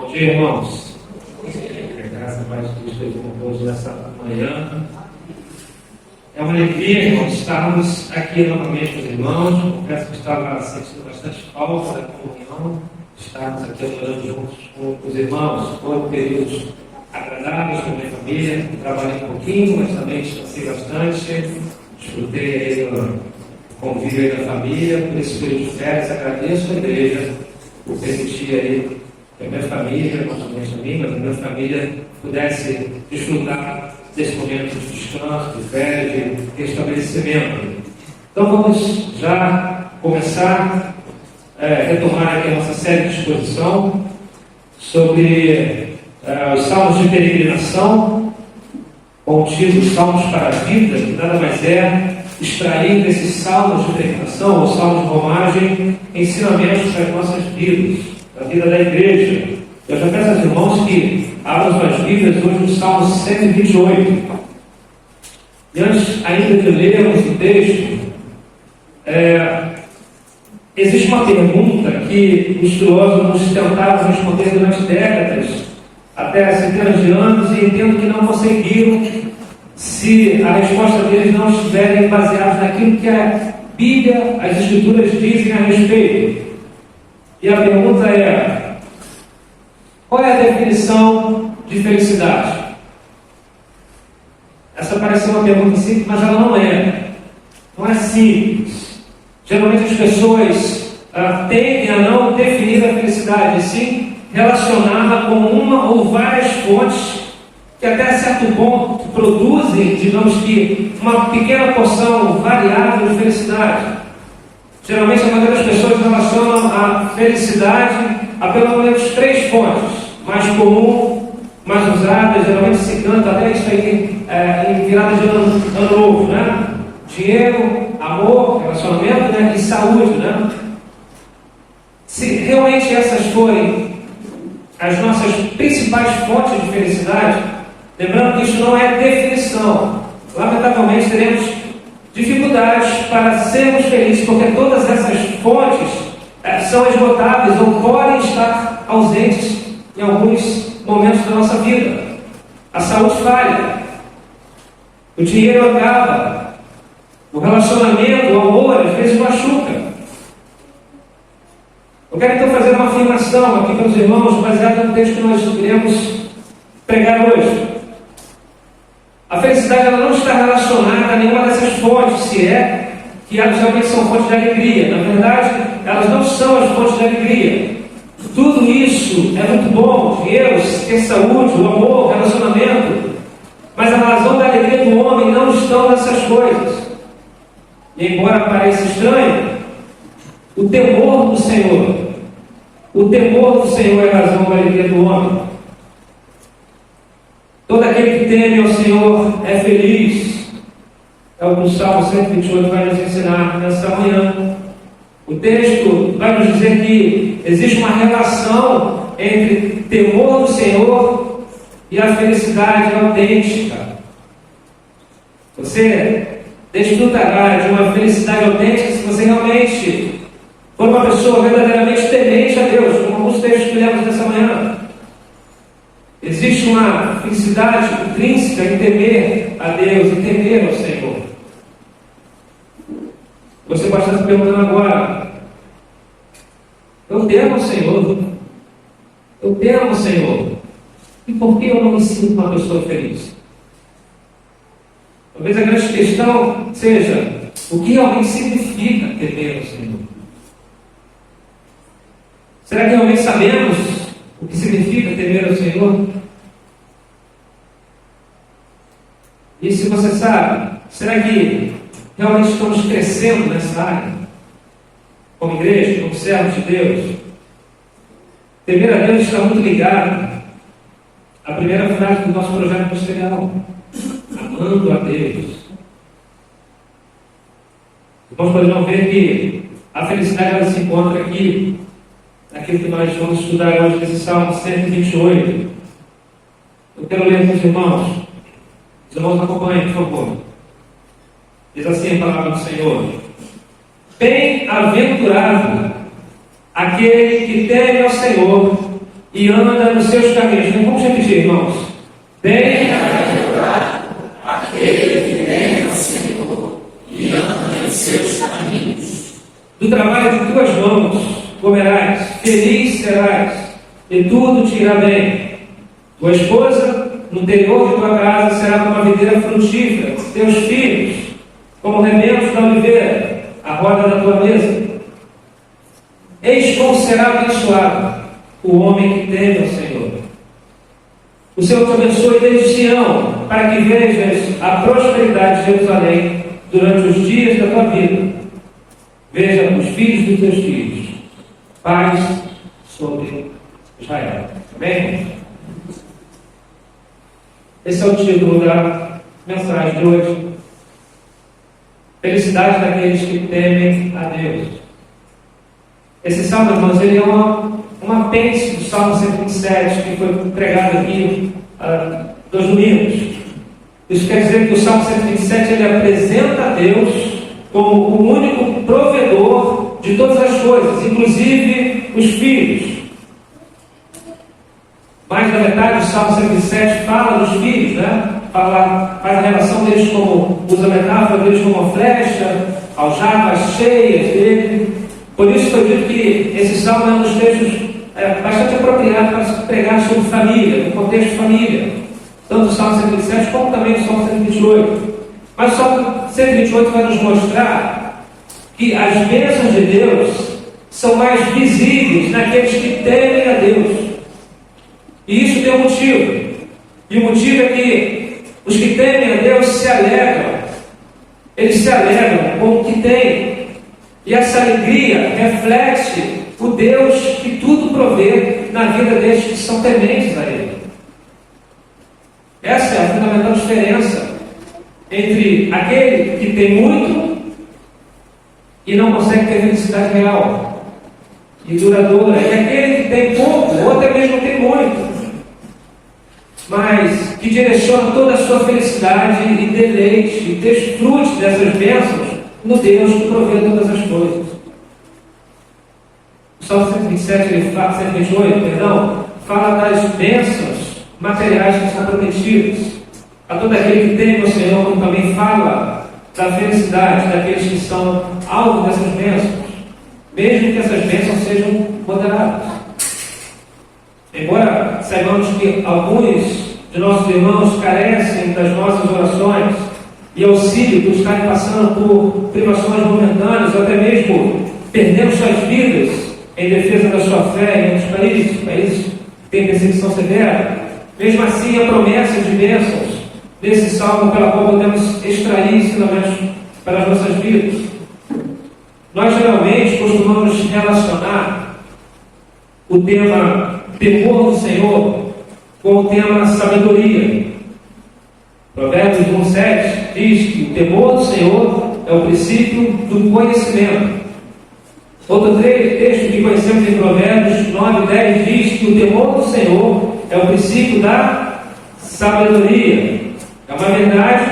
dia, irmãos. Graças a Deus, Cristo com todos nessa manhã. É uma alegria, irmãos, estarmos aqui novamente com os irmãos. Confesso que estava sentindo bastante falta da comunhão, estarmos aqui adorando juntos com os irmãos. Foram períodos agradáveis com a minha família, trabalhei um pouquinho, mas também descansei bastante. Desfrutei aí do convívio aí da família, por esse período de férias. Agradeço a igreja por permitir aí que a minha família, não somente a mim, mas a minha família pudesse desfrutar desse momento de descanso, de férias, de restabelecimento. Então vamos já começar a retomar aqui a nossa série de exposição sobre os salmos de peregrinação, com o título Salmos para a Vida, que nada mais é extrair desses salmos de peregrinação ou salmos de romagem ensinamentos para as nossas vidas, da vida da igreja. Eu já peço aos irmãos que abram suas Bíblias hoje no Salmo 128. E antes ainda de lermos o texto, existe uma pergunta que os filósofos tentaram responder durante décadas, até centenas de anos, e entendo que não conseguiram, se a resposta deles não estiverem baseadas naquilo que a Bíblia, as Escrituras dizem a respeito. E a pergunta é: qual é a definição de felicidade? Essa parece uma pergunta simples, mas ela não é. Não é simples. Geralmente as pessoas tendem a não definir a felicidade, sim relacioná-la com uma ou várias fontes que até certo ponto produzem, digamos que, uma pequena porção variável de felicidade. Geralmente a maioria das pessoas relacionam a felicidade a pelo menos 3 fontes, mais comum, mais usada, geralmente se canta até isso aí em virada de ano novo, né? Dinheiro, amor, relacionamento, né? E saúde, né? Se realmente essas forem as nossas principais fontes de felicidade, lembrando que isso não é definição. Lamentavelmente teremos dificuldades para sermos felizes, porque todas essas fontes são esgotáveis ou podem estar ausentes em alguns momentos da nossa vida. A saúde falha, o dinheiro acaba, o relacionamento, o amor às vezes machuca. Eu quero então fazer uma afirmação aqui para os irmãos, baseada no texto que nós iremos pregar hoje. A felicidade ela não está relacionada a nenhuma dessas fontes, se é que elas realmente são fontes de alegria. Na verdade, elas não são as fontes de alegria. Tudo isso é muito bom, dinheiro, ter saúde, o amor, o relacionamento, mas a razão da alegria do homem não estão nessas coisas. E embora pareça estranho, o temor do Senhor é a razão da alegria do homem. Todo aquele que teme ao Senhor é feliz. É o que o Salmo 128 vai nos ensinar nessa manhã. O texto vai nos dizer que existe uma relação entre temor do Senhor e a felicidade autêntica. Você desfrutará de uma felicidade autêntica se você realmente for uma pessoa verdadeiramente temente a Deus, como alguns textos que lemos nessa manhã. Existe uma felicidade intrínseca em temer a Deus, em temer ao Senhor. Você pode estar se perguntando agora: eu temo ao Senhor, eu temo ao Senhor, e por que eu não me sinto uma pessoa feliz? Talvez a grande questão seja: o que realmente significa temer ao Senhor? Será que realmente sabemos o que significa temer ao Senhor? E se você sabe, será que realmente estamos crescendo nessa área? Como igreja, como servos de Deus? Temer a Deus está muito ligado à primeira frase do nosso projeto ministerial: amando a Deus. Nós podemos ver que a felicidade ela se encontra aqui, naquilo que nós vamos estudar hoje, nesse Salmo 128. Eu quero ler com os irmãos. Os irmãos acompanhem, por favor. Diz assim a palavra do Senhor: bem-aventurado aquele que teme ao Senhor e anda nos seus caminhos. Então, vamos repetir, irmãos. Bem-aventurado aquele que teme ao Senhor e anda nos seus caminhos. Do trabalho de tuas mãos comerás, feliz serás, e tudo te irá bem. Tua esposa, no interior de tua casa, será como a videira frutífera, teus filhos, como rebentos da oliveira, a roda da tua mesa. Eis como será abençoado o homem que teme ao Senhor. O Senhor te abençoe desde Sião, para que vejas a prosperidade de Jerusalém durante os dias da tua vida. Veja os filhos dos teus filhos, paz sobre Israel. Amém? Esse é o título da mensagem de hoje. Felicidade daqueles que temem a Deus. Esse salmo, irmãos, ele é um apêndice do Salmo 127, que foi pregado aqui há 2 domingos. Isso quer dizer que o Salmo 127 ele apresenta a Deus como o único provedor de todas as coisas, inclusive os filhos. Mais da metade do Salmo 127 fala dos filhos, né? Faz a relação deles como, usa a metáfora deles como uma flecha, aljavas cheias dele. Por isso que eu digo que esse salmo é um dos textos bastante apropriado para se pregar sobre família, no contexto de família. Tanto o Salmo 127 como também o Salmo 128. Mas o Salmo 128 vai nos mostrar que as bênçãos de Deus são mais visíveis naqueles que temem a Deus. E isso tem um motivo. E o motivo é que os que temem a Deus se alegram. Eles se alegram com o que têm. E essa alegria reflete o Deus que tudo provê na vida deles que são tementes a Ele. Essa é a fundamental diferença entre aquele que tem muito e não consegue ter felicidade real e duradoura, e aquele que tem pouco, ou até mesmo tem muito, mas que direciona toda a sua felicidade e deleite e desfrute dessas bênçãos no Deus que provê todas as coisas. O Salmo 127, 128, fala das bênçãos materiais que são prometidas a todo aquele que teme ao Senhor, como também fala da felicidade daqueles que são alvo dessas bênçãos, mesmo que essas bênçãos sejam moderadas. Embora saibamos que alguns de nossos irmãos carecem das nossas orações e auxílio por estarem passando por privações momentâneas, ou até mesmo perdendo suas vidas em defesa da sua fé em outros países que têm perseguição severa, mesmo assim a promessa de bênçãos desse salmo pela qual podemos extrair ensinamentos para as nossas vidas. Nós geralmente costumamos relacionar o tema temor do Senhor com o tema sabedoria. Provérbios 1,7 diz que o temor do Senhor é o princípio do conhecimento. Outro texto que conhecemos em Provérbios 9,10 diz que o temor do Senhor é o princípio da sabedoria. É uma verdade,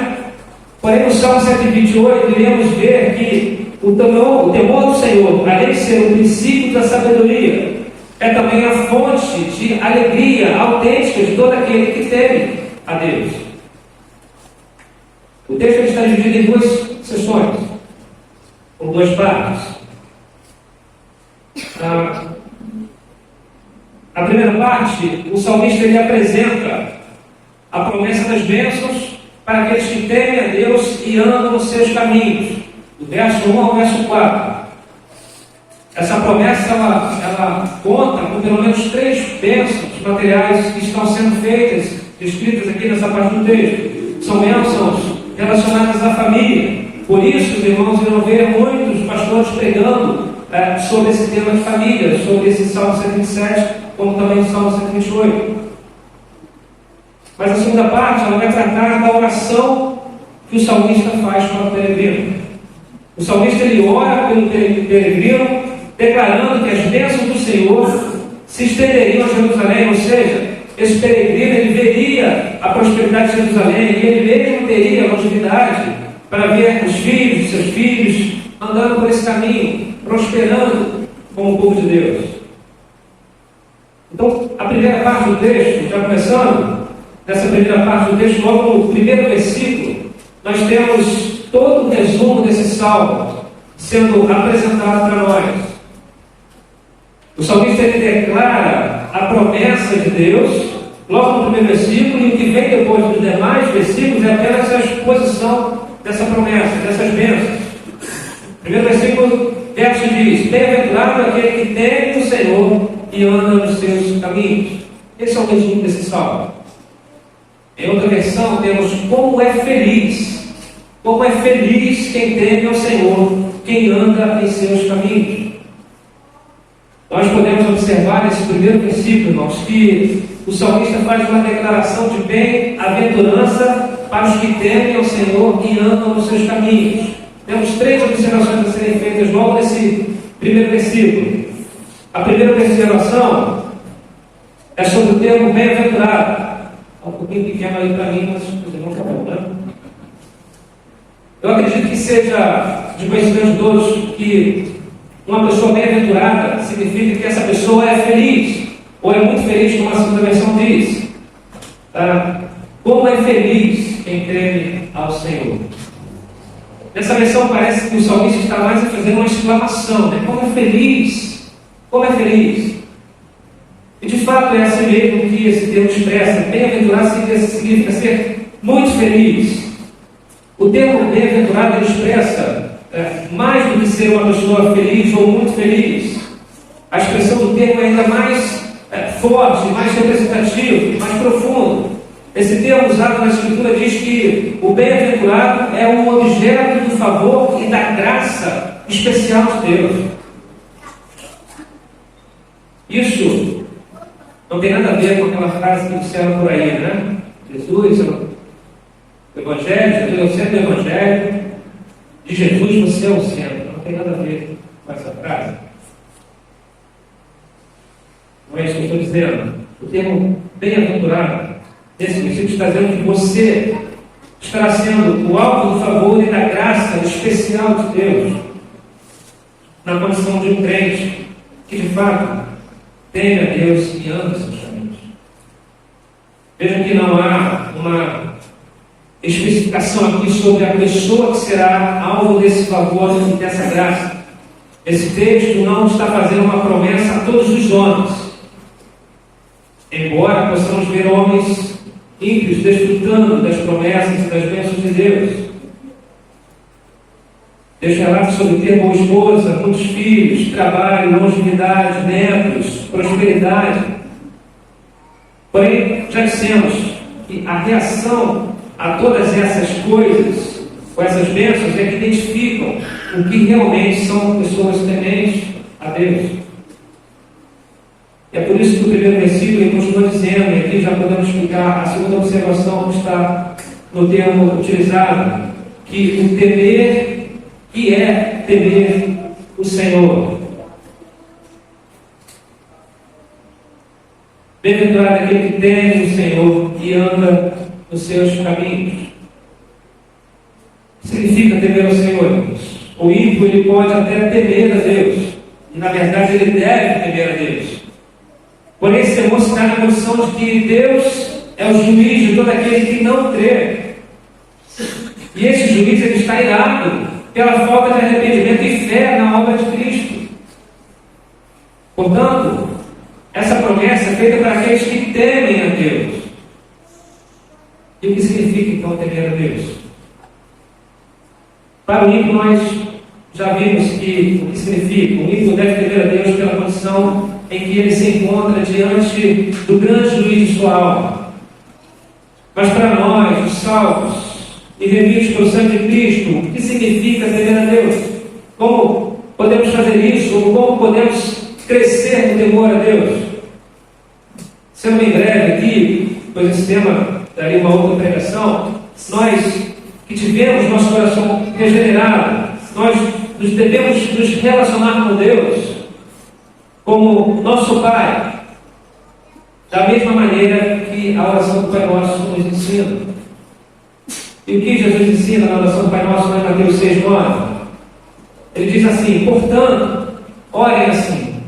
porém no Salmo 128 iremos ver que o temor do Senhor, além de ser o princípio da sabedoria, é também a fonte de alegria autêntica de todo aquele que teme a Deus. O texto está dividido em 2 sessões, com 2 partes. A primeira parte, o salmista ele apresenta a promessa das bênçãos para aqueles que temem a Deus e andam nos seus caminhos, do verso 1 ao verso 4. Essa promessa ela conta com pelo menos 3 bênçãos materiais que estão sendo feitas, descritas aqui nessa parte do texto. São bênçãos relacionadas à família. Por isso, os irmãos irão ver muitos pastores pregando sobre esse tema de família, sobre esse Salmo 127, como também o Salmo 128. Mas a segunda parte, ela vai tratar da oração que o salmista faz para o peregrino. O salmista ele ora pelo peregrino, declarando que as bênçãos do Senhor se estenderiam a Jerusalém, ou seja, esse peregrino ele veria a prosperidade de Jerusalém e ele mesmo teria a longevidade para ver os filhos de seus filhos andando por esse caminho, prosperando como o povo de Deus. Então, a primeira parte do texto, já começando, nessa primeira parte do texto, logo no primeiro versículo, nós temos todo o resumo desse salmo sendo apresentado para nós. O salmista ele declara a promessa de Deus, logo no primeiro versículo, e o que vem depois dos demais versículos é apenas a exposição dessa promessa, dessas bênçãos. Primeiro versículo, verso diz: bem-aventurado aquele que teme o Senhor e anda nos seus caminhos. Esse é o resumo desse salmo. Em outra versão, temos como é feliz quem teme ao Senhor, quem anda em seus caminhos. Nós podemos observar nesse primeiro versículo, irmãos, que o salmista faz uma declaração de bem-aventurança para os que temem ao Senhor e andam nos seus caminhos. Temos 3 observações a serem feitas logo nesse primeiro versículo. A primeira observação é sobre o termo bem-aventurado. Um pouquinho pequeno aí para mim, mas os irmãos estão bom, né? Eu acredito que seja de conhecimento de todos que uma pessoa bem-aventurada significa que essa pessoa é feliz, ou é muito feliz, como a segunda versão diz. Como é feliz quem teme ao Senhor. Nessa versão parece que o salmista está mais a fazer uma exclamação, né? Como é feliz! Como é feliz! E de fato é assim mesmo que esse termo expressa. Bem-aventurado significa ser muito feliz. O termo bem-aventurado expressa mais do que ser uma pessoa feliz ou muito feliz. A expressão do termo é ainda mais forte, mais representativo, mais profundo. Esse termo usado na Escritura diz que o bem-aventurado é um objeto do favor e da graça especial de Deus. Isso não tem nada a ver com aquela frase que disseram por aí, né? Jesus é o Evangelho, Jesus é o centro do Evangelho, de Jesus você é o centro. Não tem nada a ver com essa frase. Não é isso que eu estou dizendo. O termo bem-aventurado, nesse princípio, está dizendo que você estará sendo o alvo do favor e da graça especial de Deus, na condição de um crente que, de fato, teme a Deus e anda os seus caminhos. Vejam que não há uma especificação aqui sobre a pessoa que será alvo desse favor e dessa graça. Esse texto não está fazendo uma promessa a todos os homens, embora possamos ver homens ímpios desfrutando das promessas e das bênçãos de Deus. Deus relata sobre ter boa esposa, muitos filhos, trabalho, longevidade, netos, prosperidade. Porém, já dissemos que a reação a todas essas coisas, com essas bênçãos, é que identificam o que realmente são pessoas tementes a Deus. É por isso que o primeiro versículo ele continua dizendo, e aqui já podemos explicar a segunda observação que está no termo utilizado, que o temer, que é temer o Senhor. Bem-aventurado é aquele que teme o Senhor e anda nos seus caminhos. Significa temer ao Senhor, irmãos. O ímpio ele pode até temer a Deus, e na verdade ele deve temer a Deus. Porém, esse temor se dá na condição de que Deus é o juiz de todo aquele que não crê. E esse juiz ele está irado pela falta de arrependimento e fé na obra de Cristo. Portanto, essa promessa é feita para aqueles que temem a Deus. E o que significa então temer a Deus? Para o ímpio nós já vimos que o que significa. O ímpio deve temer a Deus pela condição em que ele se encontra diante do grande juiz de sua alma. Mas para nós, os salvos e remidos pelo sangue de Cristo, o que significa temer a Deus? Como podemos fazer isso? Ou como podemos crescer no temor a Deus? Sendo bem breve aqui, pois esse tema daria uma outra pregação, nós que tivemos nosso coração regenerado, nós devemos nos relacionar com Deus como nosso Pai, da mesma maneira que a oração do Pai Nosso nos ensina. E o que Jesus ensina na oração do Pai Nosso em Mateus 6:9? Ele diz assim: portanto, orem assim: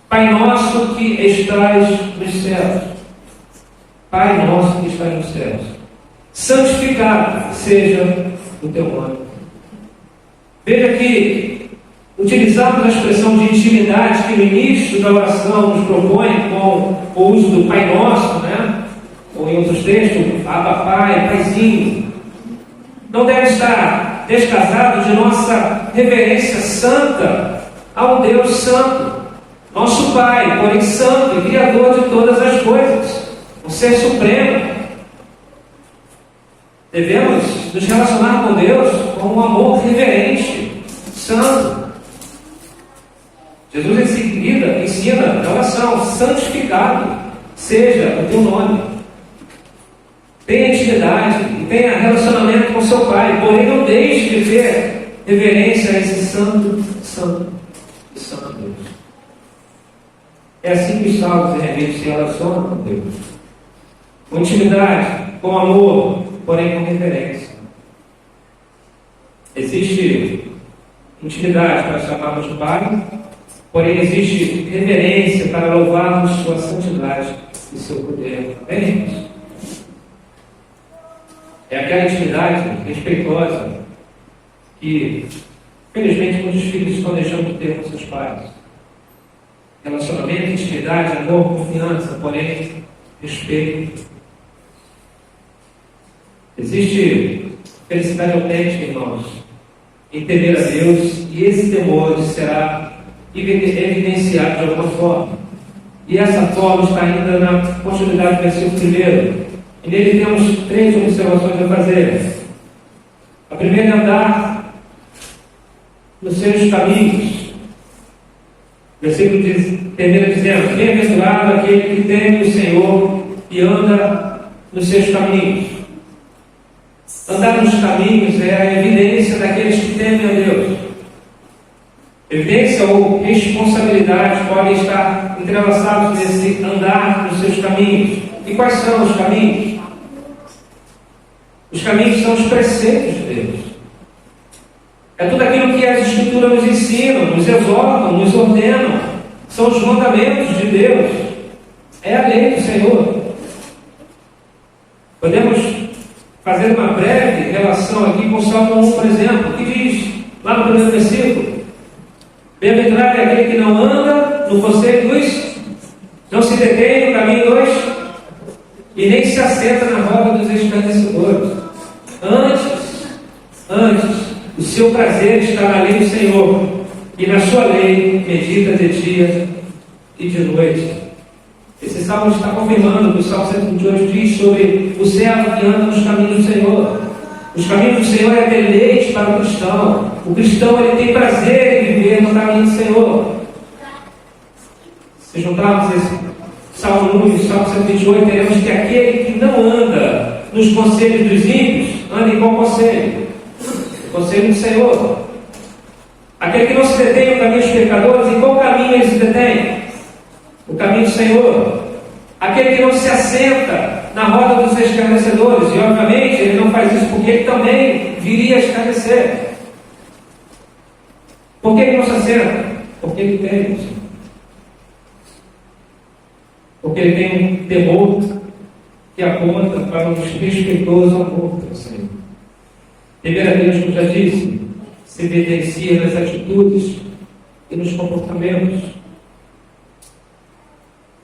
Pai nosso que estás nos céus. Pai nosso que estás nos céus. Santificado seja o teu nome. Veja que utilizamos a expressão de intimidade que o início da oração nos propõe com o uso do Pai Nosso, né? Ou em outros textos, Abba Pai, Paizinho. Não deve estar descasado de nossa reverência santa a um Deus santo, nosso Pai, porém santo e Criador de todas as coisas, o Ser Supremo. Devemos nos relacionar com Deus com um amor reverente, santo. Jesus em seguida ensina a oração: santificado seja o teu nome. Tenha intimidade e tenha relacionamento com seu Pai, porém não deixe de ter reverência a esse santo, santo e santo Deus. É assim que os salvos realmente se relacionam com Deus. Com intimidade, com amor, porém com reverência. Existe intimidade para chamarmos de Pai, porém existe reverência para louvarmos sua santidade e seu poder. Amém? É aquela intimidade respeitosa que, felizmente, muitos filhos estão deixando de ter com seus pais. Relacionamento, intimidade, amor, confiança, porém, respeito. Existe felicidade autêntica em nós, em temer a Deus, e esse temor será evidenciado de alguma forma. E essa forma está ainda na continuidade do versículo 1. E nele temos 3 observações a fazer. A primeira é andar nos seus caminhos. Versículo 1 dizendo: bem-aventurado aquele que teme o Senhor e anda nos seus caminhos. Andar nos caminhos é a evidência daqueles que temem a Deus. Evidência ou responsabilidade podem estar entrelaçados nesse andar nos seus caminhos. E quais são os caminhos? Os caminhos são os preceitos de Deus. É tudo aquilo que as Escrituras nos ensinam, nos exortam, nos ordenam. São os mandamentos de Deus. É a lei do Senhor. Podemos fazer uma breve relação aqui com o Salmo 1, por exemplo, que diz, lá no primeiro versículo: bem-aventurado é aquele que não anda no conselho dos, não se detém no caminho dos, e nem se assenta na roda dos escarnecedores. Antes, o seu prazer está na lei do Senhor, e na sua lei medita de dia e de noite. Esse salmo está confirmando o que o Salmo 128 diz sobre o servo que anda nos caminhos do Senhor. Os caminhos do Senhor é deleite para o cristão. O cristão ele tem prazer em viver no caminho do Senhor. Se juntarmos esse Salmo 1 e o Salmo 128, teremos que aquele que não anda nos conselhos dos ímpios, anda em qual conselho? O conselho do Senhor. Aquele que não se detém no caminho dos pecadores, em qual caminho ele se detém? O caminho do Senhor. Aquele que não se assenta na roda dos escarnecedores, e obviamente ele não faz isso porque ele também viria a escarnecer. Por que ele não se assenta? Porque ele tem isso. Porque ele tem um temor que aponta para um respeitoso amor pelo Senhor. Temer a Deus, como já disse, se evidencia nas atitudes e nos comportamentos.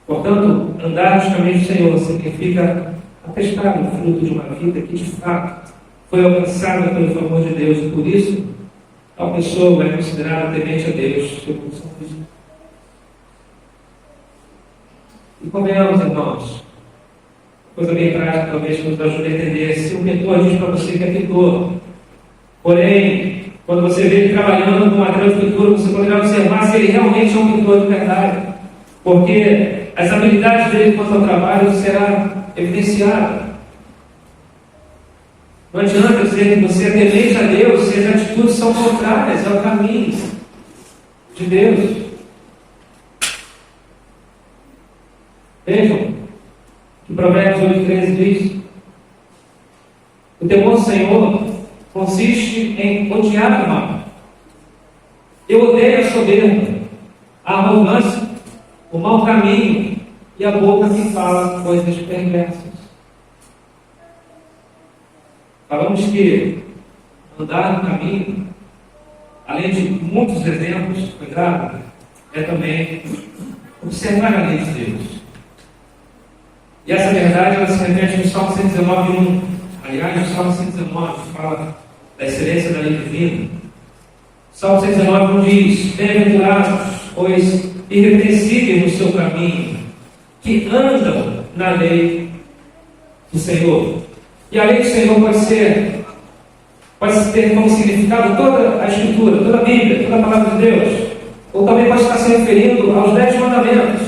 Portanto, andar nos caminhos do Senhor significa atestar o fruto de uma vida que, de fato, foi alcançada pelo favor de Deus, e por isso, tal pessoa é considerada temente a Deus, segundo São Cristo. E convenhamos, irmãos, coisa bem prática, talvez que nos ajude a entender: se o mentor diz para você que é pintor, porém, quando você vê ele trabalhando com material de pintura, você poderá observar se ele realmente é um pintor de verdade, porque as habilidades dele quanto ao trabalho será evidenciada. Não adianta dizer que você é temente a Deus se as atitudes são contrárias ao caminho de Deus. Vejam que Provérbios 8,13 diz: o temor do Senhor consiste em odiar o mal. Eu odeio a soberba, a arrogância o mau caminho e a boca que fala coisas perversas. Falamos que andar no caminho, além de muitos exemplos, cuidado, é também observar a lei de Deus. E essa verdade, ela se repete no Salmo 119:1. Aliás, no Salmo 119 fala da excelência da lei divina. O Salmo 119 diz: bem-aventurados, pois irrepreensíveis no seu caminho, que andam na lei do Senhor. E a lei do Senhor pode ter como significado toda a Escritura, toda a Bíblia, toda a Palavra de Deus. Ou também pode estar se referindo aos 10 mandamentos,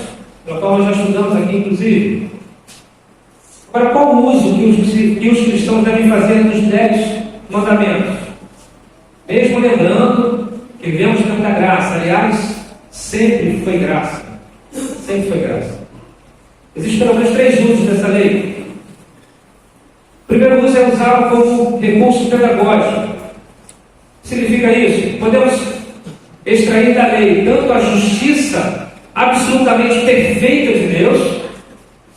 pela qual nós já estudamos aqui, inclusive. Agora, qual o uso que os cristãos devem fazer dos 10 mandamentos? Mesmo lembrando que vivemos dentro da graça. Aliás, sempre foi graça. Sempre foi graça. Existem pelo menos 3 usos dessa lei. O primeiro uso é usá-la como recurso pedagógico. O que significa isso? Podemos extrair da lei tanto a justiça absolutamente perfeita de Deus,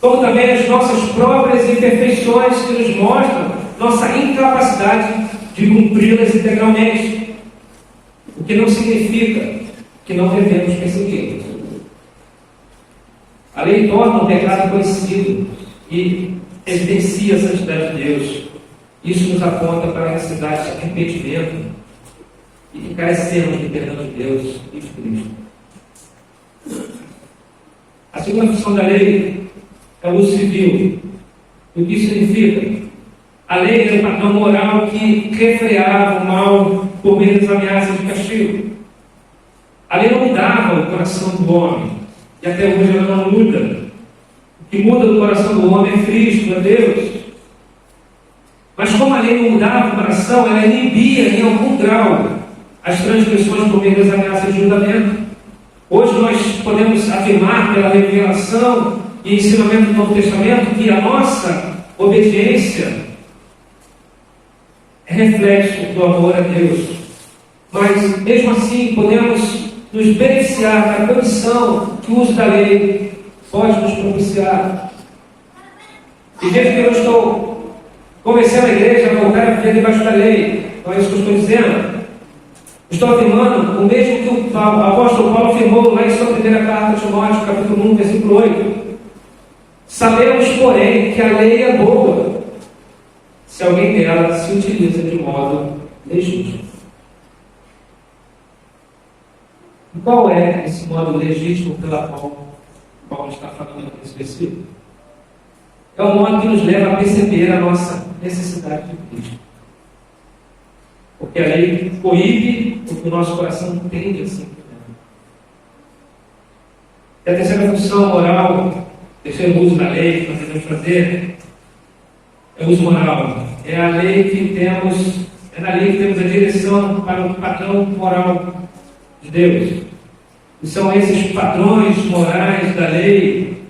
como também as nossas próprias imperfeições que nos mostram nossa incapacidade de cumpri-las integralmente. O que não significa que não devemos persegui-las. A lei torna o pecado conhecido e evidencia a santidade de Deus. Isso nos aponta para a necessidade de arrependimento e que carecemos do perdão de Deus e de Cristo. A segunda função da lei é o uso civil. O que isso significa? A lei era um padrão moral que refreava o mal por meio das ameaças de castigo. A lei não mudava o coração do homem, e até hoje ela não muda. O que muda do coração do homem é Cristo, é Deus. Mas como a lei não mudava o coração, ela inibia em algum grau as transgressões por meio das ameaças de julgamento. Hoje nós podemos afirmar pela revelação e ensinamento do Novo Testamento que a nossa obediência é reflexo do amor a Deus. Mas, mesmo assim, podemos nos beneficiar da condição que o uso da lei pode nos propiciar. E veja que eu estou convencendo a igreja a voltar a viver debaixo da lei. Não é isso que eu estou dizendo. Estou afirmando o mesmo que o apóstolo Paulo afirmou lá em sua primeira carta a Timóteo, capítulo 1, versículo 8. Sabemos, porém, que a lei é boa se alguém dela se utiliza de modo legítimo. E qual é esse modo legítimo pela qual Paulo está falando aqui nesse versículo? É o modo que nos leva a perceber a nossa necessidade de Cristo. Porque a lei coíbe o que o nosso coração tende assim. E a terceira função moral, terceiro uso da lei que nós devemos fazer, é o uso moral. É a lei que temos, é na lei que temos a direção para o padrão moral de Deus. E são esses padrões morais da lei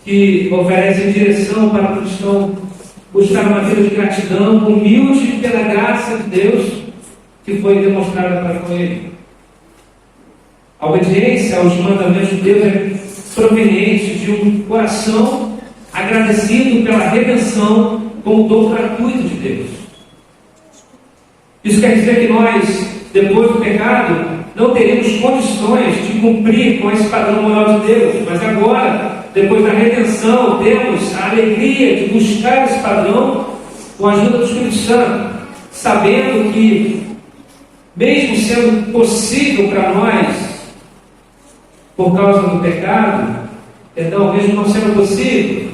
que oferecem direção para o cristão buscar uma vida de gratidão, humilde pela graça de Deus que foi demonstrada para com ele. A obediência aos mandamentos de Deus é proveniente de um coração agradecido pela redenção como dom gratuito de Deus. Isso quer dizer que nós, depois do pecado, não teremos condições de cumprir com esse padrão moral de Deus, mas agora, depois da redenção, temos a alegria de buscar esse padrão com a ajuda do Espírito Santo, sabendo que, mesmo sendo possível para nós, por causa do pecado, então, mesmo não sendo possível,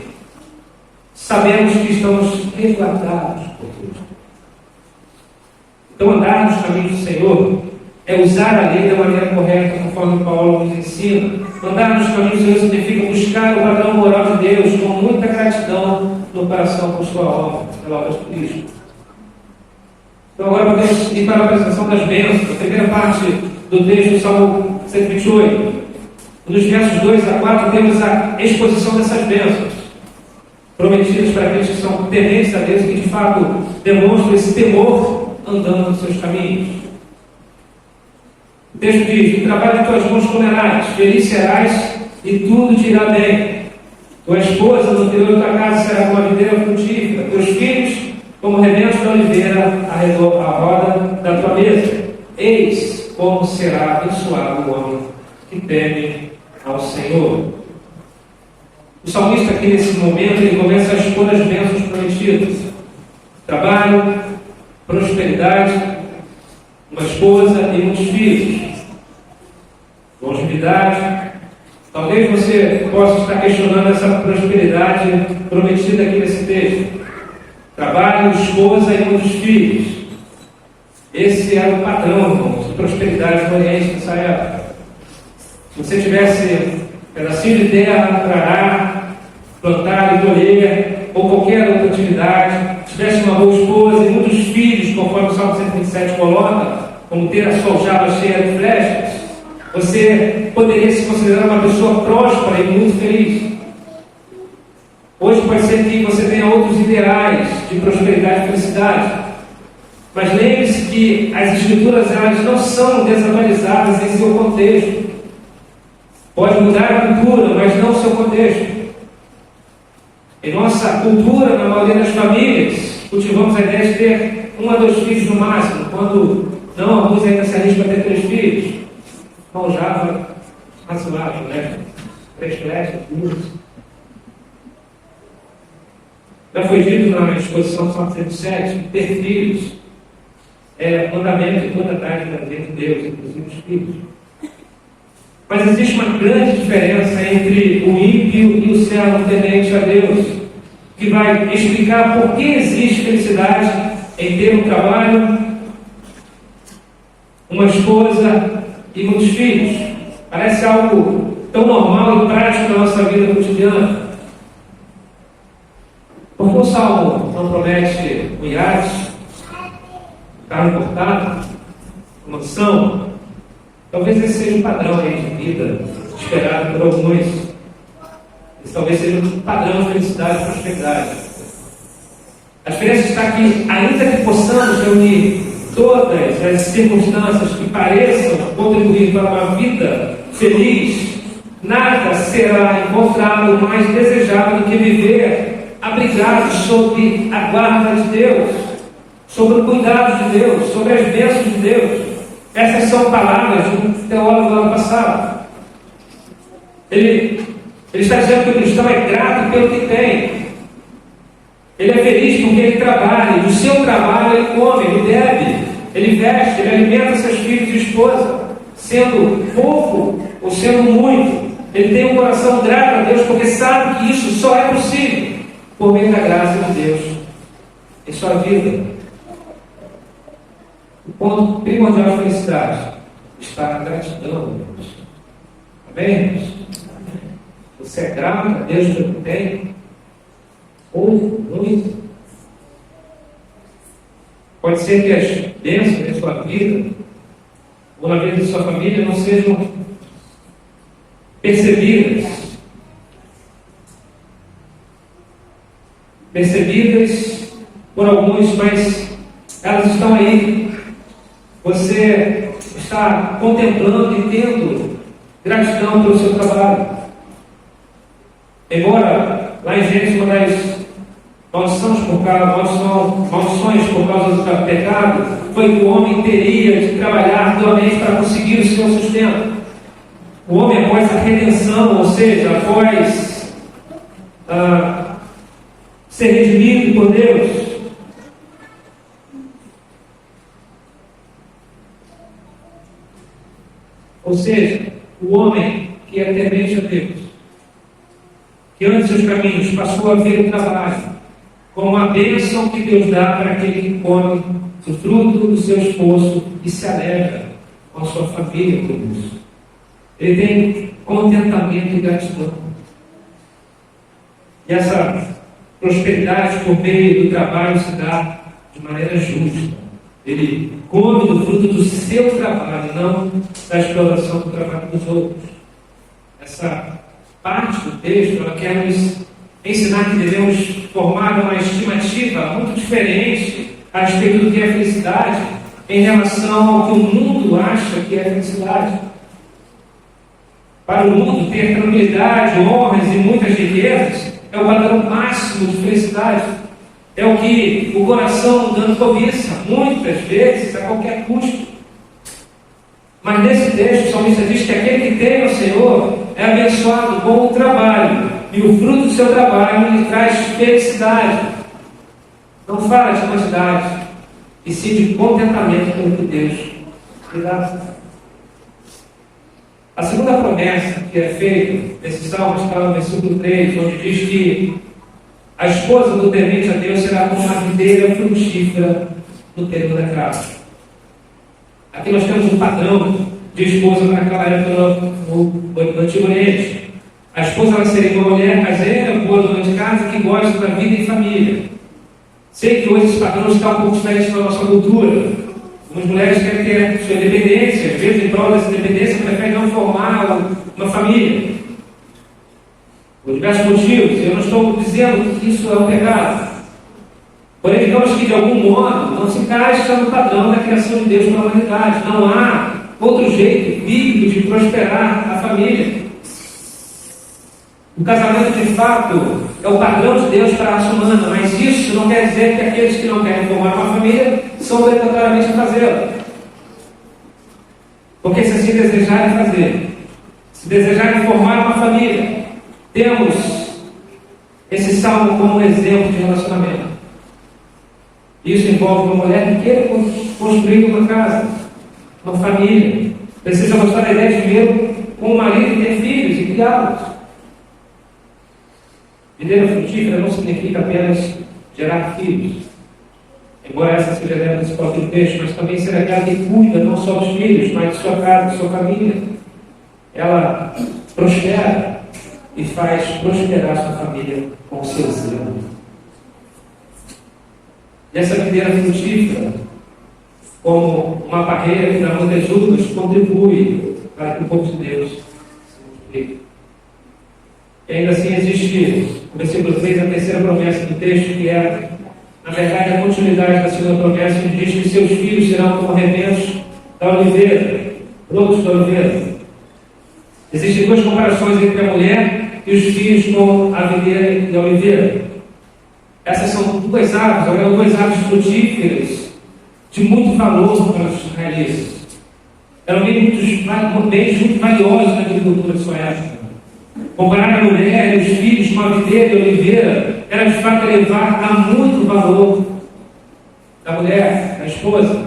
sabemos que estamos resguardados por Deus. Então, andar nos caminhos do Senhor é usar a lei da maneira correta, conforme Paulo nos ensina. Andar nos caminhos do Senhor significa buscar o padrão moral de Deus com muita gratidão no coração por sua obra, pela obra de Cristo. Então, agora podemos ir para a apresentação das bênçãos. A primeira parte do texto do Salmo 128. Nos versos 2 a 4 temos a exposição dessas bênçãos, prometidas para aqueles que são tementes a Deus e que de fato demonstram esse temor andando nos seus caminhos. O texto diz: o trabalho de tuas mãos comerás, feliz serás e tudo te irá bem. Tua esposa no interior da tua casa será como a videira frutífera, teus filhos como rebentos da oliveira à roda da tua mesa. Eis como será abençoado o homem que teme ao Senhor. O salmista aqui nesse momento, ele começa a expor as bênçãos prometidas: trabalho, prosperidade, uma esposa e muitos filhos, longevidade. Talvez você possa estar questionando essa prosperidade prometida aqui nesse texto. Trabalho, esposa e muitos filhos. Esse era o padrão, irmãos, de prosperidade no Oriente nessa época. Se você tivesse um pedacinho de terra para arar, plantar e colher, ou qualquer outra atividade, tivesse uma boa esposa e muitos filhos, conforme o Salmo 127 coloca, como ter a sua aljava cheia de flechas, você poderia se considerar uma pessoa próspera e muito feliz. Hoje pode ser que você tenha outros ideais de prosperidade e felicidade, mas lembre-se que as Escrituras elas não são desatualizadas em seu contexto. Pode mudar a cultura, mas não o seu contexto. Em nossa cultura, na maioria das famílias, cultivamos a ideia de ter 1 a 2 filhos no máximo, quando não, alguns ainda se arriscam a ter 3 filhos. Aljava razoável, né? 3 flechas, 2. Já foi dito na exposição de Salmo 107 que ter filhos é mandamento de toda dádiva de Deus, inclusive os filhos. Mas existe uma grande diferença entre o ímpio e o servo temente a Deus, que vai explicar por que existe felicidade em ter um trabalho, uma esposa e muitos filhos. Parece algo tão normal e prático na nossa vida cotidiana. Porque o Salmo não promete um iate, carro importado, uma mansão. Talvez esse seja um padrão aí de vida esperado por alguns. Esse talvez seja um padrão de felicidade e prosperidade. A diferença está que, ainda que possamos reunir todas as circunstâncias que pareçam contribuir para uma vida feliz, nada será encontrado mais desejável do que viver abrigado sob a guarda de Deus, sobre o cuidado de Deus, sobre as bênçãos de Deus. Essas são palavras de um teólogo do ano passado. Ele está dizendo que o cristão é grato pelo que tem. Ele é feliz porque ele trabalha, e do seu trabalho ele come, ele bebe, ele veste, ele alimenta seus filhos e esposa, sendo pouco ou sendo muito. Ele tem um coração grato a Deus porque sabe que isso só é possível por meio da graça de Deus em sua vida. O ponto primordial da felicidade está na gratidão, irmãos. Amém, irmãos? Você é grato a Deus pelo que tem? Ou muito? Pode ser que as bênçãos da sua vida ou na vida da sua família não sejam percebidas por alguns, mas elas estão aí. Você está contemplando e tendo gratidão pelo seu trabalho. Embora lá em Gênesis uma das maldições por causa do pecado foi que o homem teria de trabalhar arduamente para conseguir o seu sustento. O homem, após a redenção, ou seja, após ser redimido por Deus, ou seja, o homem que é temente a Deus, que antes dos caminhos passou a ver o trabalho como a bênção que Deus dá para aquele que come o fruto do seu esforço e se alegra com a sua família por isso. Ele tem contentamento e gratidão. E essa prosperidade por meio do trabalho se dá de maneira justa. Ele come do fruto do seu trabalho, não da exploração do trabalho dos outros. Essa parte do texto, ela quer nos ensinar que devemos formar uma estimativa muito diferente a respeito do que é felicidade em relação ao que o mundo acha que é felicidade. Para o mundo, ter tranquilidade, honras e muitas riquezas é o padrão máximo de felicidade. É o que o coração humano cobiça, muitas vezes, a qualquer custo. Mas nesse texto, o salmista diz que aquele que tem o Senhor é abençoado com o trabalho, e o fruto do seu trabalho lhe traz felicidade. Não fala de quantidade, e sim de contentamento com o que Deus lhe dá. A segunda promessa que é feita nesse salmo está no versículo 3, onde diz que a esposa do temente a Deus será como uma videira frutífera no termo da cravo. Aqui nós temos um padrão de esposa naquela época no Antigo Oriente. A esposa ela seria uma mulher caseira, boa dona de casa, que gosta da vida em família. Sei que hoje esse padrão está um pouco diferente na nossa cultura. As mulheres querem ter sua independência, às vezes, em prol dessa independência, preferem não formar uma família. Por diversos motivos. Eu não estou dizendo que isso é um pecado. Porém, digamos que, de algum modo, não se encaixa no padrão da criação de Deus para a humanidade. Não há outro jeito bíblico de prosperar a família. O casamento, de fato, é o padrão de Deus para a raça humana, mas isso não quer dizer que aqueles que não querem formar uma família são obrigatoriamente a fazê-lo. Porque se assim desejarem fazer, se desejarem formar uma família, temos esse salmo como um exemplo de relacionamento. Isso envolve uma mulher que queira construir uma casa, uma família. Precisa gostar da ideia de viver com o marido e ter filhos e criá-los. Videira frutífera não significa apenas gerar filhos, embora essa seja a ideia desse próprio texto, mas também ser aquela que cuida não só dos filhos, mas de sua casa, de sua família. Ela prospera e faz prosperar sua família com o seu zelo. E essa videira frutífera, como uma barreira que dá muitas uvas, contribui para que o povo de Deus se multiplique. E ainda assim existe, no versículo 3, a terceira promessa do texto, que é, na verdade, a continuidade da segunda promessa, que diz que seus filhos serão como rebentos da oliveira, brotos da oliveira. Existem duas comparações entre a mulher e os filhos com a videira e a oliveira. Essas são duas árvores frutíferas de muito valor para os israelitas. Eram bens muito valiosos na agricultura de sua época. Comparar a mulher e os filhos com a videira e a oliveira era de fato elevar a muito valor da mulher, da esposa.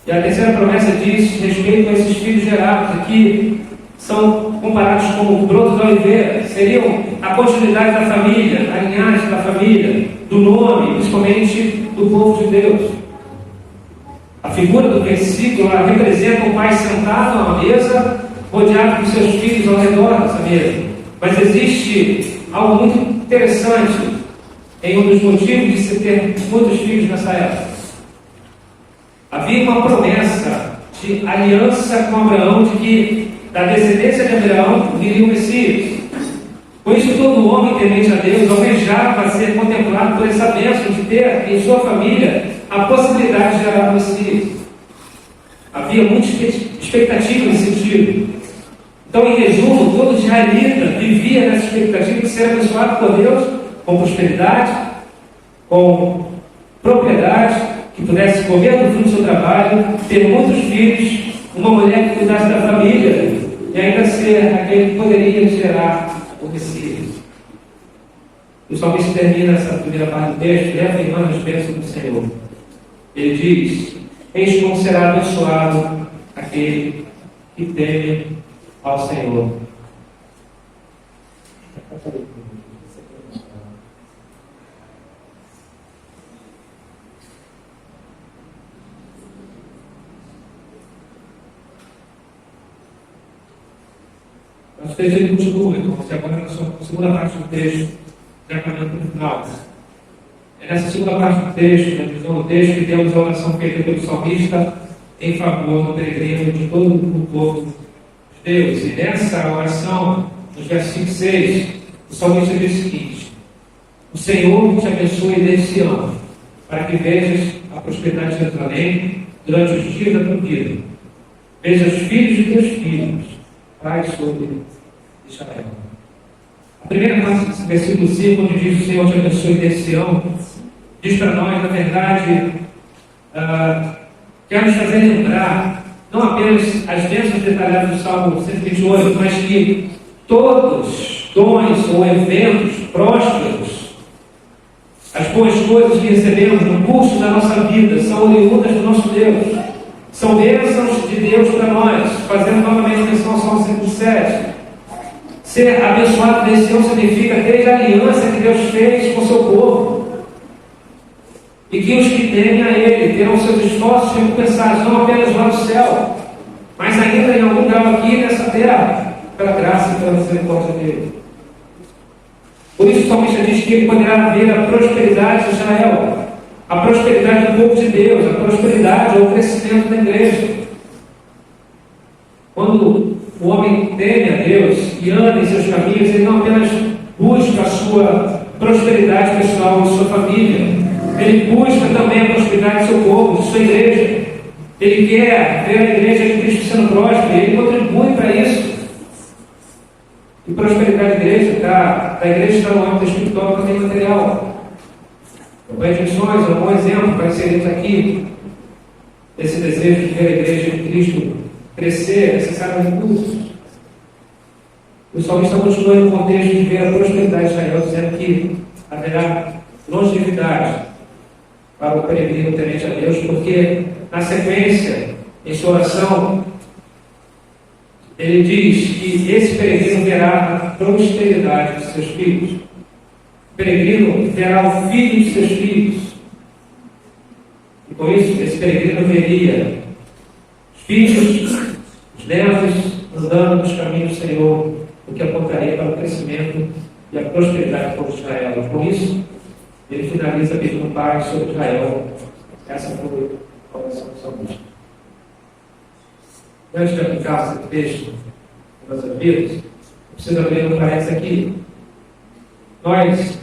E a terceira promessa diz respeito a esses filhos gerados, aqui são comparados com o broto da oliveira, seriam a continuidade da família, a linhagem da família, do nome, principalmente do povo de Deus. A figura do versículo representa o pai sentado a uma mesa, rodeado por seus filhos ao redor dessa mesa. Mas existe algo muito interessante em um dos motivos de se ter muitos filhos nessa época. Havia uma promessa de aliança com Abraão, de que da descendência de Abraão viria o Messias. Com isso, todo homem temente a Deus almejava ser contemplado por essa bênção de ter em sua família a possibilidade de gerar o Messias. Havia muita expectativa nesse sentido. Então, em resumo, todo israelita vivia nessa expectativa de ser abençoado por Deus com prosperidade, com propriedade, que pudesse comer do fruto do seu trabalho, ter muitos filhos, uma mulher que cuidasse da família e ainda ser aquele que poderia gerar o Messias. O salmista termina essa primeira parte do texto reafirmando as bênçãos do Senhor. Ele diz: eis como será abençoado aquele que teme ao Senhor. Nosso texto ele continua, então, você agora na segunda parte do texto, já caminhando para o final. É nessa segunda parte do texto, na divisão do texto, que temos a oração feita pelo salmista em favor do peregrino de todo o povo de Deus. E nessa oração, nos versículos 6, o salmista diz o seguinte: o Senhor te abençoe desde Sião, para que vejas a prosperidade de Jerusalém durante os dias da tua vida. Veja os filhos de teus filhos, traz sobre Israel. A primeira parte desse versículo 5, onde diz: o Senhor te abençoe desde Sião, diz para nós, na verdade, quer nos fazer lembrar não apenas as bênçãos detalhadas do Salmo 128, mas que todos dons ou eventos prósperos, as boas coisas que recebemos no curso da nossa vida, são oriundas do nosso Deus. São bênçãos de Deus para nós. Fazendo novamente menção ao Salmo 107. Ser abençoado desse Senhor significa desde a aliança que Deus fez com o seu povo. E que os que temem a Ele terão seus esforços recompensados, não apenas lá no céu, mas ainda em algum grau aqui nessa terra, pela graça e pela misericórdia dele. Por isso o salmista diz que ele poderá ver a prosperidade de Israel, a prosperidade do povo de Deus, a prosperidade ou o crescimento da igreja. Quando o homem teme a Deus e anda em seus caminhos, ele não apenas busca a sua prosperidade pessoal e sua família, ele busca também a prosperidade do seu povo, de sua igreja. Ele quer ver a igreja de Cristo sendo próspera, e ele contribui para isso. E prosperidade da igreja está no âmbito espiritual e também material. O Pai de Missões é um bom exemplo para inserirmos aqui esse desejo de ver a igreja de Cristo crescer, é necessário recursos. O salmista continua no contexto de ver a prosperidade de Israel, dizendo que haverá longevidade para o peregrino temente a Deus, porque na sequência, em sua oração, ele diz que esse peregrino verá a prosperidade de seus filhos. O peregrino verá o filho de seus filhos. E com isso, esse peregrino veria os filhos, os netos, andando nos caminhos do Senhor, o que apontaria para o crescimento e a prosperidade do povo de Israel. E com isso, ele finaliza pedindo paz sobre Israel. Essa foi a oração do salmista. Antes de aplicar esse texto nas nossas vidas, preciso abrir um parênteses aqui. Nós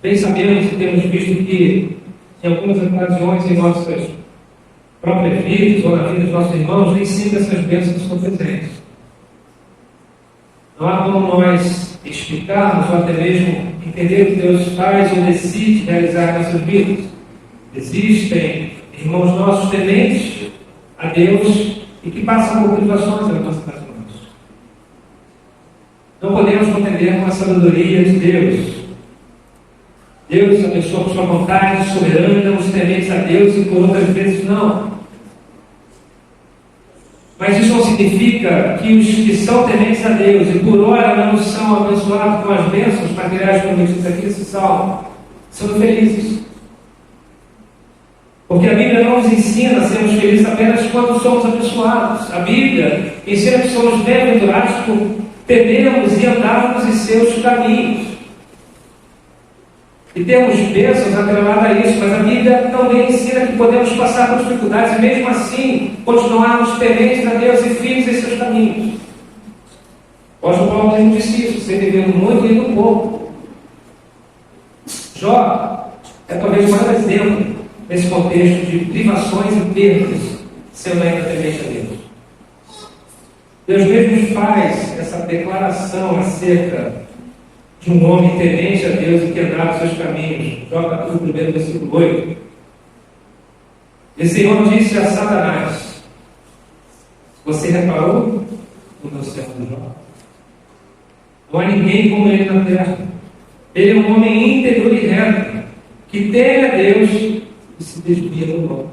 bem sabemos e temos visto que, em algumas ocasiões, em nossas próprias vidas ou na vida dos nossos irmãos, nem sempre essas bênçãos estão presentes. Não há como nós explicarmos ou até mesmo entender o que Deus faz ou decide realizar em nossas vidas. Existem irmãos nossos tementes a Deus e que passam por privações nas nossas mãos. Não podemos contender com a sabedoria de Deus. Deus abençoa por sua vontade soberana os tementes a Deus e por outras vezes não. Mas isso não significa que os que são tementes a Deus e por ora não são abençoados com as bênçãos materiais prometidas aqui nesse salmo, são felizes. Porque a Bíblia não nos ensina a sermos felizes apenas quando somos abençoados. A Bíblia ensina que somos bem-aventurados por temermos e andarmos em seus caminhos. E temos bênçãos atreladas a isso, mas a Bíblia também ensina que podemos passar por dificuldades e mesmo assim continuarmos tementes a Deus e firmes em seus caminhos. O apóstolo Paulo mesmo disse isso: você vivendo muito e indo pouco. Jó é talvez o maior exemplo nesse contexto de privações e perdas, sendo ainda temente a Deus. Deus mesmo faz essa declaração acerca de um homem temente a Deus e que andava nos seus caminhos. Jó capítulo 1, versículo 8. E o Senhor disse a Satanás: você reparou no meu servo Jó? Não há ninguém como ele na terra. Ele é um homem íntegro e reto, que teme a Deus e se desvia do mal.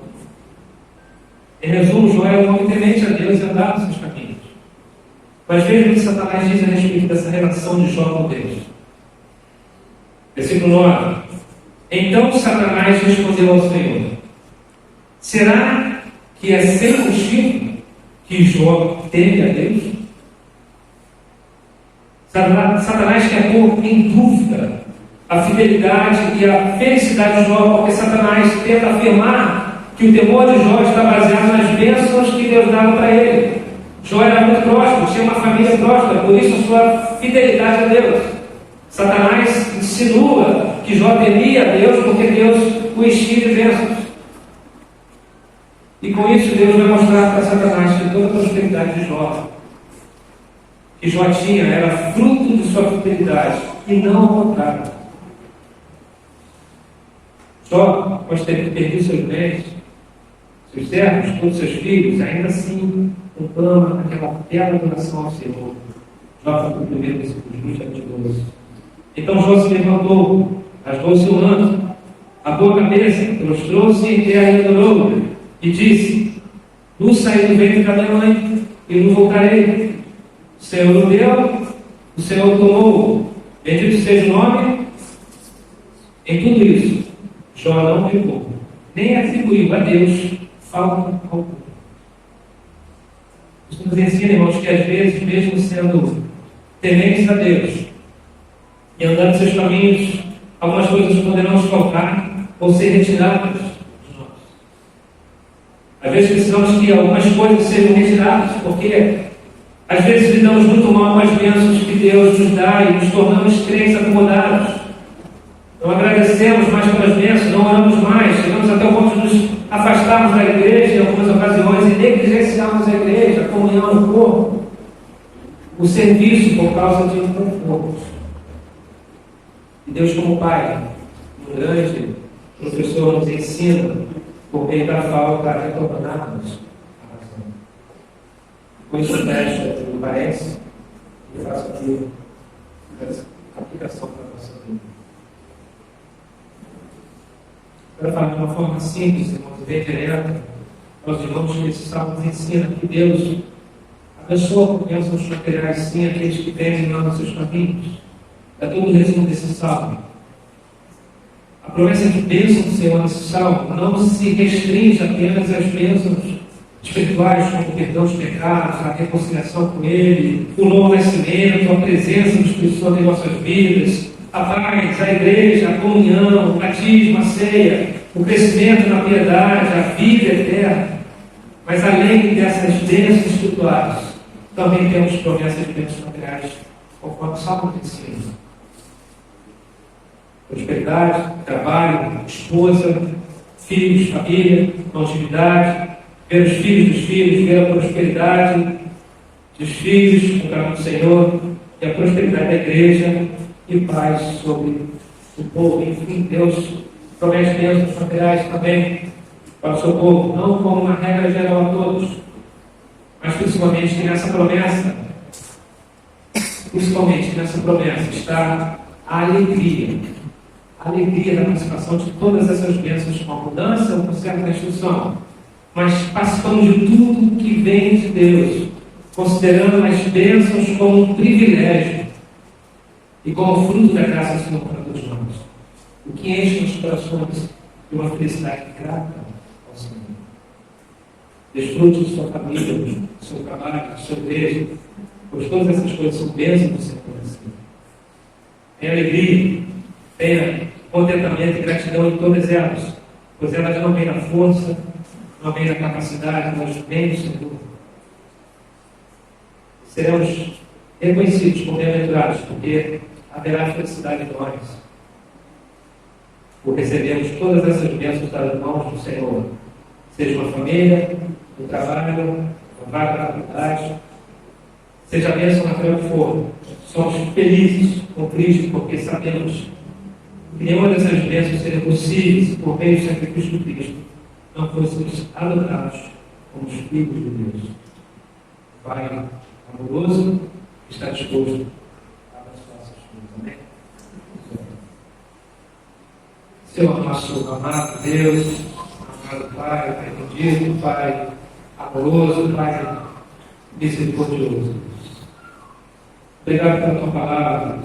Em resumo, Jó é um homem temente a Deus e andava nos seus caminhos. Mas veja o que Satanás diz a respeito dessa relação de Jó com Deus. Versículo 9. Então Satanás respondeu ao Senhor: será que é sem motivo que Jó teme a Deus? Satanás quer pôr em dúvida a fidelidade e a felicidade de Jó, porque Satanás tenta afirmar que o temor de Jó está baseado nas bênçãos que Deus dava para ele. Jó era muito próspero, tinha uma família próspera, por isso a sua fidelidade a Deus. Satanás insinua que Jó temia a Deus porque Deus o enchia de bênçãos. E com isso Deus vai mostrar para Satanás que toda a prosperidade de Jó que Jó tinha era fruto de sua fidelidade, e não ao contrário. Jó, após ter perdido seus bens, seus servos, todos seus filhos, ainda assim conclama aquela bela adoração ao Senhor. Jó foi o primeiro versículo 20 a 22. Então Jó se levantou, rasgou seu manto, abou a cabeça, prostrou-se em terra e adorou, e disse: Nu saí do ventre da minha mãe, e nu voltarei. O Senhor o deu, o Senhor o tomou. Bendito seja o nome. Em tudo isso, Jó não pecou, nem atribuiu a Deus falta alguma. Isso nos ensina, irmãos, que às vezes, mesmo sendo tementes a Deus e andando seus caminhos, algumas coisas poderão nos faltar ou ser retiradas de nós. Às vezes precisamos que algumas coisas sejam retiradas, porque às vezes lidamos muito mal com as bênçãos que Deus nos dá e nos tornamos crentes acomodados. Não agradecemos mais pelas bênçãos, não oramos mais, chegamos até o ponto de nos afastarmos da igreja em algumas ocasiões e negligenciarmos a igreja, a comunhão no corpo, o serviço por causa de um conforto. E Deus, como Pai, um grande professor, nos ensina, por meio da falta, a retornarmos à razão. Com isso, fecha o parece e faço aqui a aplicação para a nossa vida. Para falar de uma forma simples, irmãos, bem direta, nós irmãos que esse salmo nos ensina que Deus abençoa com bênçãos materiais, sim, aqueles que temem nos seus caminhos. É todo o resumo desse salmo. A promessa de bênção do Senhor nesse salmo não se restringe apenas às bênçãos espirituais, como o perdão dos pecados, a reconciliação com Ele, o novo nascimento, a presença do Espírito Santo em nossas vidas, a paz, a igreja, a comunhão, o batismo, a ceia, o crescimento na piedade, a vida eterna. Mas além dessas bênçãos espirituais, também temos promessas de bênçãos materiais, conforme o salmo ensina. Prosperidade, trabalho, esposa, filhos, família, longevidade, ver os filhos dos filhos, ver a prosperidade dos filhos, no caminho do Senhor, e a prosperidade da igreja, e paz sobre o povo. Enfim, Deus promete bênçãos materiais também para o seu povo, não como uma regra geral a todos, mas principalmente nessa promessa está a alegria da participação de todas essas bênçãos, com a mudança, o conserto da instrução, mas participando de tudo que vem de Deus, considerando as bênçãos como um privilégio e como fruto da graça do Senhor para todos nós, o que enche os corações de uma felicidade grata ao Senhor. Desfrute de sua família, do seu trabalho, do seu igreja, pois todas essas coisas são bênçãos do Senhor. Tenha alegria, tenha contentamento e gratidão em todas elas, pois elas não vêm da força, não vêm da capacidade, mas vêm do Senhor. Seremos reconhecidos como bem-aventurados, porque haverá felicidade em nós, por recebermos todas essas bênçãos das mãos do Senhor, seja uma família, um trabalho, uma vaga na faculdade, seja a bênção na que for. Somos felizes com Cristo, porque sabemos que nenhuma dessas bênçãos seria possível se por meio do sacrifício de Cristo não fôssemos adotados como os filhos de Deus. Pai amoroso, que está disposto a abençoar seus filhos. Amém? Senhor nosso amado Deus, amado Pai, Pai bendito, Pai amoroso, Pai misericordioso. Obrigado pela tua palavra.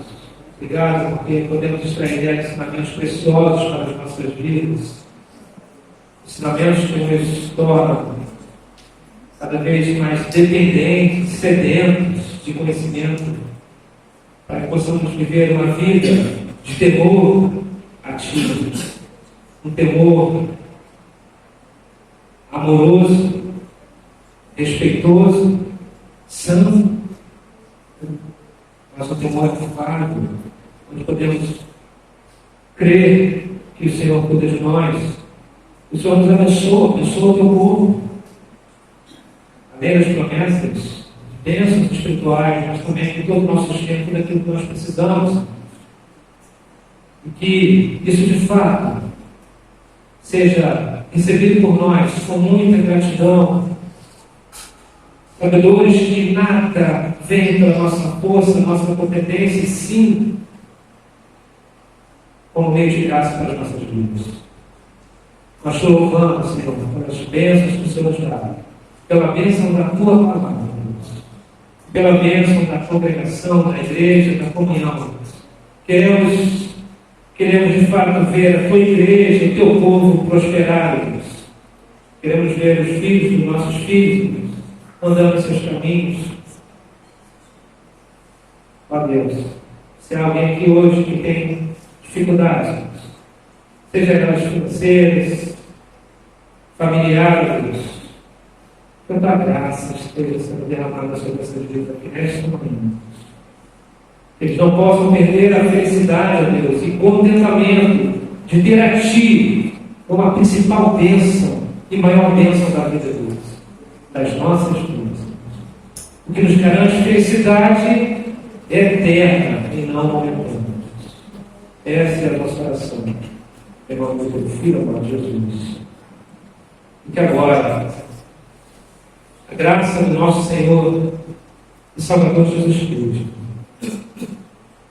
Obrigado porque podemos extrair dela ensinamentos preciosos para as nossas vidas. Ensinamentos que nos tornam cada vez mais dependentes, sedentos de conhecimento, para que possamos viver uma vida de temor a Ti, um temor amoroso, respeitoso, santo, mas um temor afável, onde podemos crer que o Senhor cuida de nós. O Senhor nos abençoa o teu povo. Além das promessas de bênçãos espirituais, mas também de todo o nosso sustento, tudo aquilo que nós precisamos. E que isso de fato seja recebido por nós com muita gratidão, sabedores que nada vem pela nossa força, nossa competência, e sim como meio de graça para as nossas vidas. Nós te louvamos, Senhor, pelas bênçãos que o Senhor nos dá, pela bênção da tua palavra, pela bênção da congregação, da igreja, da comunhão. Queremos de fato ver a tua igreja, o teu povo prosperar, Deus. Queremos ver os filhos dos nossos filhos, Deus, andando em seus caminhos. Ó Deus, se há alguém aqui hoje que tem dificuldades, Deus, seja elas financeiras, familiares, Deus, que a tua graça esteja sendo derramada sobre essas vidas aqui nesta manhã. Que eles não possam perder a felicidade, Deus, e contentamento de ter a Ti como a principal bênção e maior bênção da vida deles, das nossas vidas. O que nos garante felicidade é eterna e não momentânea. Essa é a nossa oração. Em nome do Teu Filho, amado Jesus. E que agora a graça do nosso Senhor e Salvador Jesus Cristo,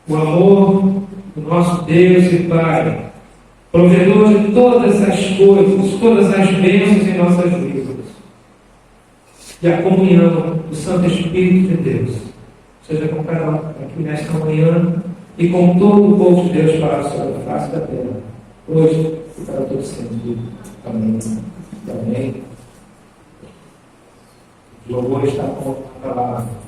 o amor do nosso Deus e Pai, provedor de todas as coisas, todas as bênçãos em nossas vidas, e a comunhão do Santo Espírito de Deus, seja com cada um aqui nesta manhã e com todo o povo de Deus para a sua face da terra, hoje e para todo sempre. Amém. Amém. O louvor está com a palavra.